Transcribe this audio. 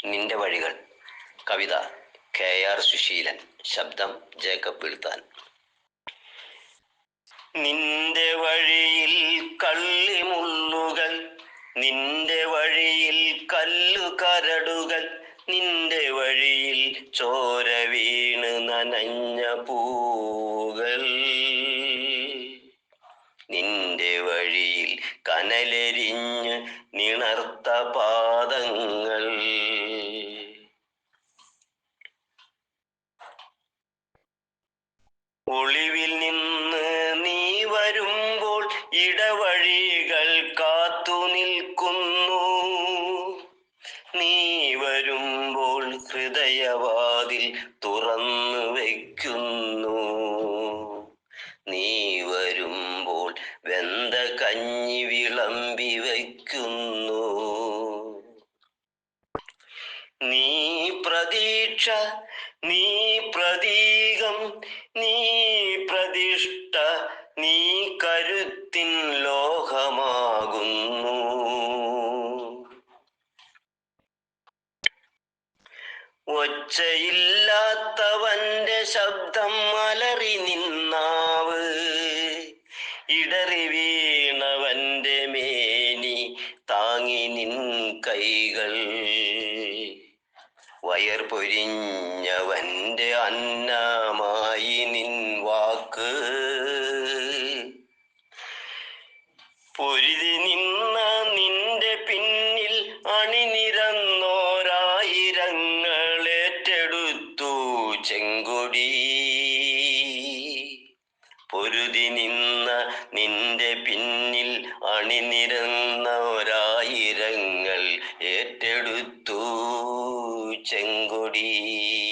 നിന്റെ വഴികൾ. കവിത KR സുശീലൻ. ശബ്ദം ജേക്കബ് പിൽത്താൻ. നിന്റെ വഴിയിൽ കള്ളിമുള്ളുകൾ, നിന്റെ വഴിയിൽ കല്ലുകരടുകൾ, നിന്റെ വഴിയിൽ ചോര വീണ് നനഞ്ഞ പൂകൾ, നിന്റെ വഴിയിൽ കനലെരിഞ്ഞ് നിണർത്ത പാദങ്ങൾ. ഒളിവിൽ നിന്ന് നീ വരുമ്പോൾ ഇടവഴികൾ കാത്തു നിൽക്കുന്നു. നീ വരുമ്പോൾ ഹൃദയവാതിൽ തുറന്നു വയ്ക്കുന്നു. നീ വരുമ്പോൾ വെന്ത കഞ്ഞി വിളമ്പി വയ്ക്കുന്നു. നീ പ്രതീക്ഷ, നീ പ്രതീകം, നീ പ്രതിഷ്ഠ, നീ കരുത്തിൻ ലോഹമാകുന്നു. ഒച്ചയില്ലാത്തവന്റെ ശബ്ദം അലറി നിന്നാവ്, ഇടറി വീണവന്റെ മേനി താങ്ങി നിൻ കൈകൾ, വയർ പൊരിഞ്ഞവന്റെ അന്നമായി നിൻ വാക്ക്. പൊരുതി നിന്ന നിന്റെ പിന്നിൽ അണിനിരന്നോരായിരങ്ങൾ ഏറ്റെടുത്തു ചെങ്കൊടി. പൊരുതി നിന്ന നിന്റെ പിന്നിൽ അണിനിരന്നോരായിരങ്ങൾ ഏറ്റെടുത്തു ചെങ്കൊടി.